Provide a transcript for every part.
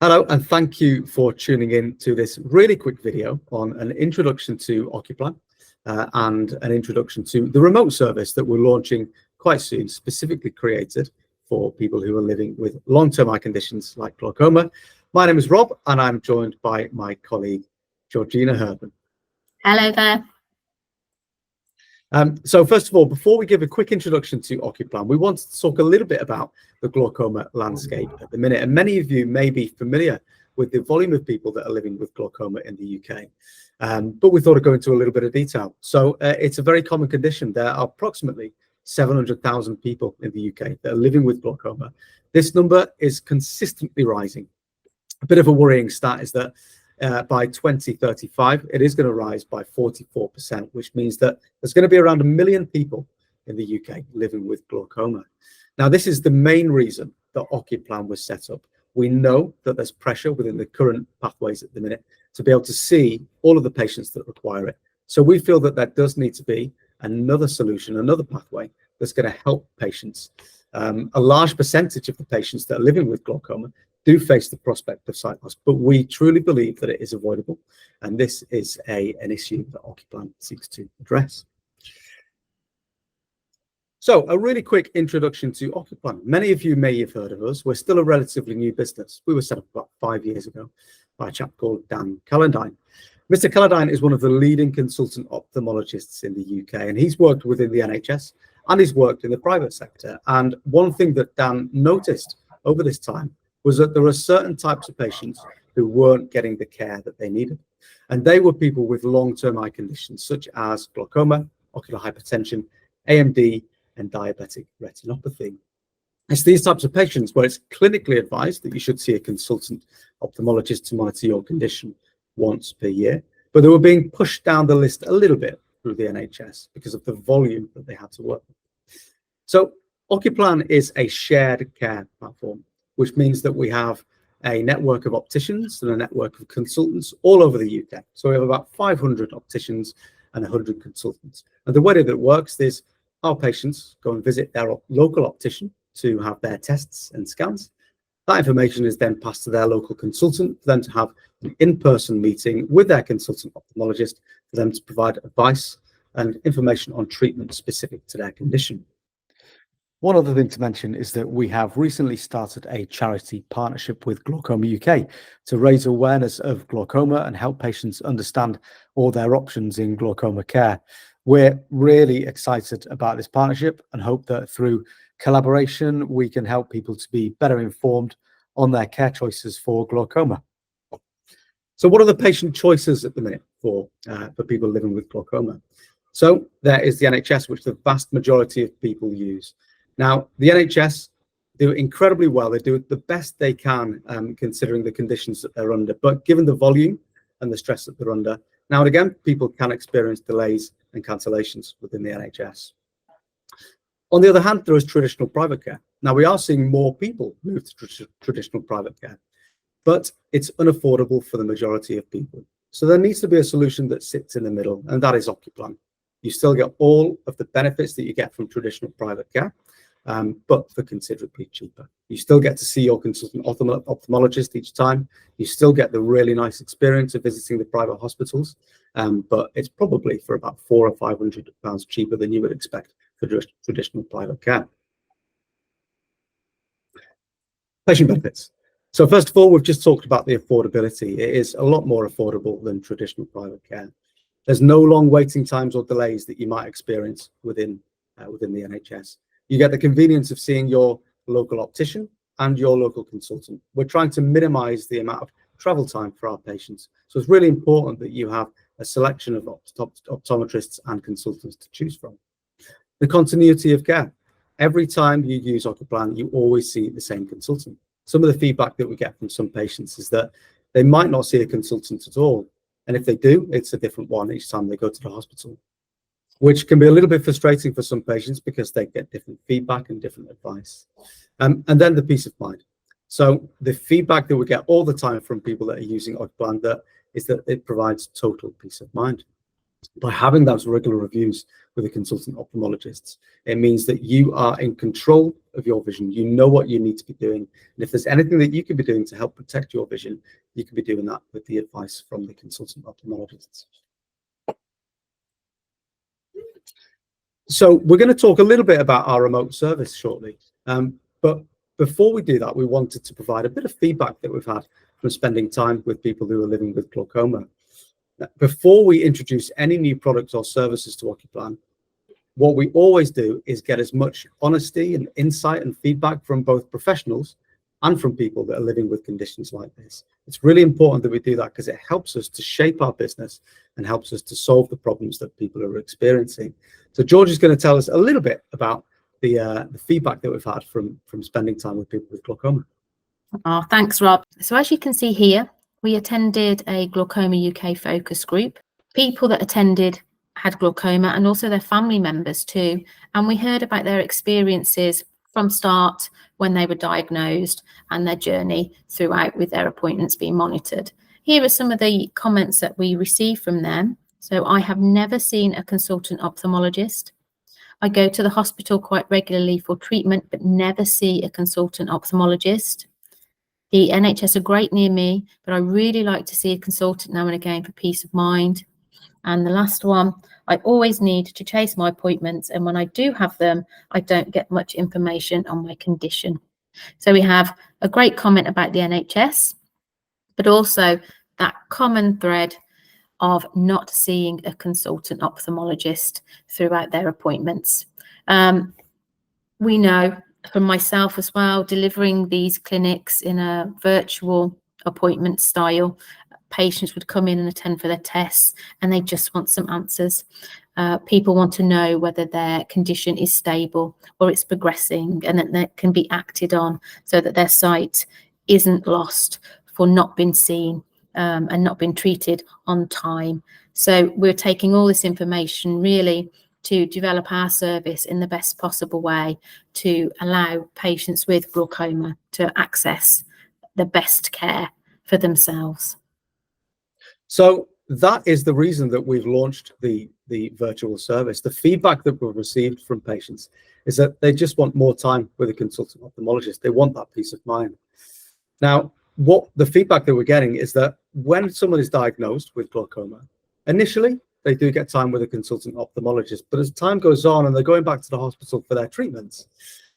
Hello, and thank you for tuning in to this really quick video on an introduction to OcuPlan and an introduction to the remote service that we're launching quite soon, specifically created for people who are living with long-term eye conditions like glaucoma. My name is Rob, and I'm joined by my colleague, Georgina Herban. Hello there. So first of all, before we give a quick introduction to OcuPlan, we want to talk a little bit about the glaucoma landscape at the minute. And many of you may be familiar with the volume of people that are living with glaucoma in the UK. But we thought I'd go into a little bit of detail. So it's a very common condition. There are approximately 700,000 people in the UK that are living with glaucoma. This number is consistently rising. A bit of a worrying stat is that by 2035, it is going to rise by 44%, which means that there's going to be around 1 million people in the UK living with glaucoma. Now, this is the main reason that OcuPlan was set up. We know that there's pressure within the current pathways at the minute to be able to see all of the patients that require it. So we feel that there does need to be another solution, another pathway that's going to help patients. A large percentage of the patients that are living with glaucoma do face the prospect of sight loss, but we truly believe that it is avoidable, and this is an issue that OcuPlan seeks to address. So a really quick introduction to OcuPlan. Many of you may have heard of us. We're still a relatively new business. We were set up about 5 years ago by a chap called Dan Callandine. Mr. Callandine is one of the leading consultant ophthalmologists in the UK, and he's worked within the NHS and he's worked in the private sector. And one thing that Dan noticed over this time was that there were certain types of patients who weren't getting the care that they needed. And they were people with long-term eye conditions, such as glaucoma, ocular hypertension, AMD, and diabetic retinopathy. It's these types of patients where it's clinically advised that you should see a consultant ophthalmologist to monitor your condition once per year, but they were being pushed down the list a little bit through the NHS because of the volume that they had to work with. So OcuPlan is a shared care platform, which means that we have a network of opticians and a network of consultants all over the UK. So we have about 500 opticians and 100 consultants. And the way that it works is our patients go and visit their local optician to have their tests and scans. That information is then passed to their local consultant for them to have an in-person meeting with their consultant ophthalmologist for them to provide advice and information on treatment specific to their condition. One other thing to mention is that we have recently started a charity partnership with Glaucoma UK to raise awareness of glaucoma and help patients understand all their options in glaucoma care. We're really excited about this partnership and hope that through collaboration, we can help people to be better informed on their care choices for glaucoma. So what are the patient choices at the minute for people living with glaucoma? So there is the NHS, which the vast majority of people use. Now, the NHS do incredibly well. They do the best they can, considering the conditions that they're under. But given the volume and the stress that they're under, now and again, people can experience delays and cancellations within the NHS. On the other hand, there is traditional private care. Now, we are seeing more people move to traditional private care, but it's unaffordable for the majority of people. So there needs to be a solution that sits in the middle, and that is OcuPlan. You still get all of the benefits that you get from traditional private care, but for considerably cheaper. You still get to see your consultant ophthalmologist each time. You still get the really nice experience of visiting the private hospitals, but it's probably for about £400 or £500 cheaper than you would expect for traditional private care. Patient benefits. So first of all, we've just talked about the affordability. It is a lot more affordable than traditional private care. There's no long waiting times or delays that you might experience within the NHS. You get the convenience of seeing your local optician and your local consultant. We're trying to minimize the amount of travel time for our patients. So it's really important that you have a selection of optometrists and consultants to choose from. The continuity of care. Every time you use OcuPlan, you always see the same consultant. Some of the feedback that we get from some patients is that they might not see a consultant at all. And if they do, it's a different one each time they go to the hospital, which can be a little bit frustrating for some patients because they get different feedback and different advice. And then the peace of mind. So the feedback that we get all the time from people that are using OcuPlan is that it provides total peace of mind. By having those regular reviews with the consultant ophthalmologists, it means that you are in control of your vision. You know what you need to be doing. And if there's anything that you can be doing to help protect your vision, you can be doing that with the advice from the consultant ophthalmologists. So we're going to talk a little bit about our remote service shortly. But before we do that, we wanted to provide a bit of feedback that we've had from spending time with people who are living with glaucoma. Before we introduce any new products or services to OcuPlan, what we always do is get as much honesty and insight and feedback from both professionals and from people that are living with conditions like this. It's really important that we do that because it helps us to shape our business and helps us to solve the problems that people are experiencing. So George is going to tell us a little bit about the feedback that we've had from spending time with people with glaucoma. Oh, thanks, Rob. So as you can see here, we attended a Glaucoma UK focus group. People that attended had glaucoma and also their family members too. And we heard about their experiences from start when they were diagnosed and their journey throughout with their appointments being monitored. Here are some of the comments that we received from them. So I have never seen a consultant ophthalmologist. I go to the hospital quite regularly for treatment, but never see a consultant ophthalmologist. The NHS are great near me, but I really like to see a consultant now and again for peace of mind. And the last one, I always need to chase my appointments, and when I do have them, I don't get much information on my condition. So we have a great comment about the NHS, but also that common thread of not seeing a consultant ophthalmologist throughout their appointments. We know from myself as well, delivering these clinics in a virtual appointment style, patients would come in and attend for their tests and they just want some answers. People want to know whether their condition is stable or it's progressing and that that can be acted on so that their sight isn't lost for not being seen and not being treated on time. So we're taking all this information really to develop our service in the best possible way to allow patients with glaucoma to access the best care for themselves. So that is the reason that we've launched the virtual service. The feedback that we've received from patients is that they just want more time with a consultant ophthalmologist. They want that peace of mind. Now, what the feedback that we're getting is that when someone is diagnosed with glaucoma, initially they do get time with a consultant ophthalmologist, but as time goes on and they're going back to the hospital for their treatments,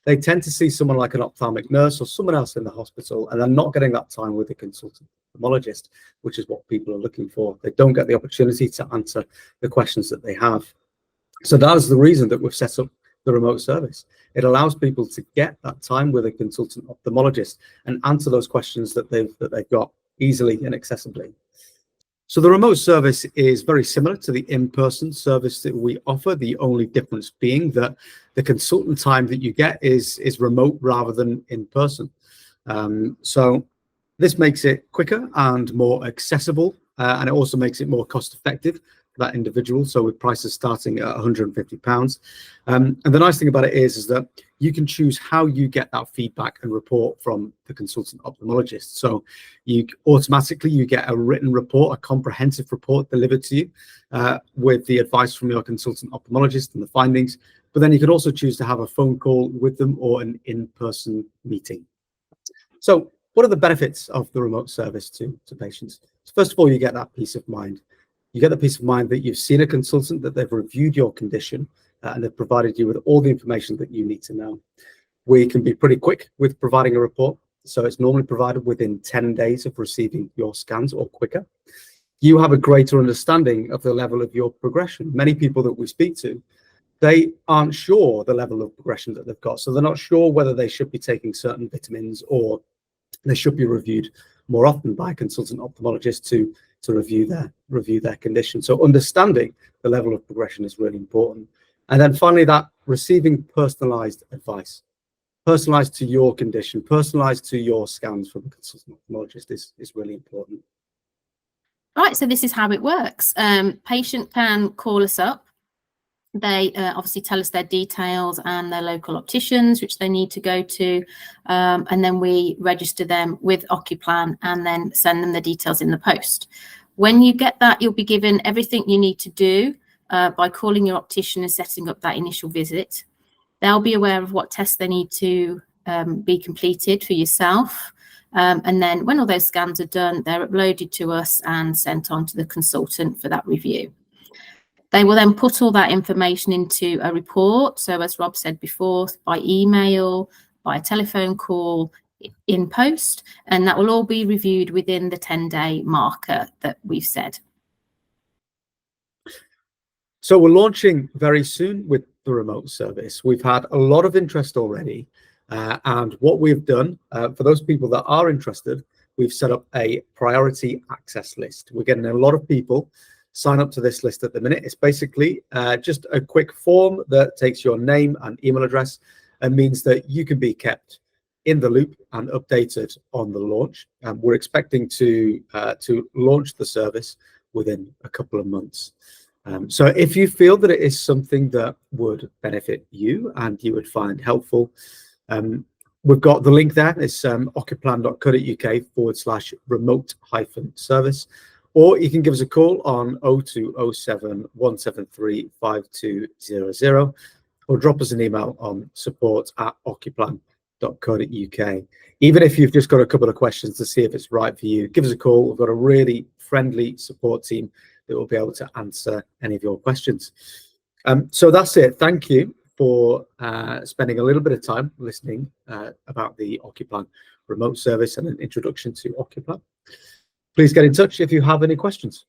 they tend to see someone like an ophthalmic nurse or someone else in the hospital, and they're not getting that time with a consultant ophthalmologist, which is what people are looking for. They don't get the opportunity to answer the questions that they have. So that is the reason that we've set up the remote service. It allows people to get that time with a consultant ophthalmologist and answer those questions that they've got easily and accessibly. So the remote service is very similar to the in-person service that we offer, the only difference being that the consultant time that you get is remote rather than in person. So this makes it quicker and more accessible, and it also makes it more cost effective for that individual. So with prices starting at £150. And the nice thing about it is that you can choose how you get that feedback and report from the consultant ophthalmologist. So you get a written report, a comprehensive report delivered to you with the advice from your consultant ophthalmologist and the findings. But then you can also choose to have a phone call with them or an in-person meeting. So what are the benefits of the remote service to patients? So first of all, you get that peace of mind. You get the peace of mind that you've seen a consultant, that they've reviewed your condition, and they've provided you with all the information that you need to know. We can be pretty quick with providing a report. So it's normally provided within 10 days of receiving your scans or quicker. You have a greater understanding of the level of your progression. Many people that we speak to, they aren't sure the level of progression that they've got. So they're not sure whether they should be taking certain vitamins or they should be reviewed more often by a consultant ophthalmologist to review their condition. So understanding the level of progression is really important. And then finally, that receiving personalized advice, personalized to your condition, personalized to your scans from a consultant ophthalmologist is really important. Right, so this is how it works. Patient can call us up. They obviously tell us their details and their local opticians, which they need to go to, and then we register them with OcuPlan and then send them the details in the post. When you get that, you'll be given everything you need to do by calling your optician and setting up that initial visit. They'll be aware of what tests they need to be completed for yourself. And then when all those scans are done, they're uploaded to us and sent on to the consultant for that review. They will then put all that information into a report. So as Rob said before, by email, by telephone call, in post, and that will all be reviewed within the 10-day marker that we've said. So we're launching very soon with the remote service. We've had a lot of interest already. And what we've done, for those people that are interested, we've set up a priority access list. We're getting a lot of people sign up to this list at the minute. It's basically just a quick form that takes your name and email address and means that you can be kept in the loop and updated on the launch. We're expecting to launch the service within a couple of months. So if you feel that it is something that would benefit you and you would find helpful, we've got the link there. It's ocuplan.co.uk/remote-service, or you can give us a call on 0207 173 5200, or drop us an email on support@ocuplan.co.uk. Even if you've just got a couple of questions to see if it's right for you, give us a call. We've got a really friendly support team that will be able to answer any of your questions. So that's it. Thank you for spending a little bit of time listening about the OcuPlan remote service and an introduction to OcuPlan. Please get in touch if you have any questions.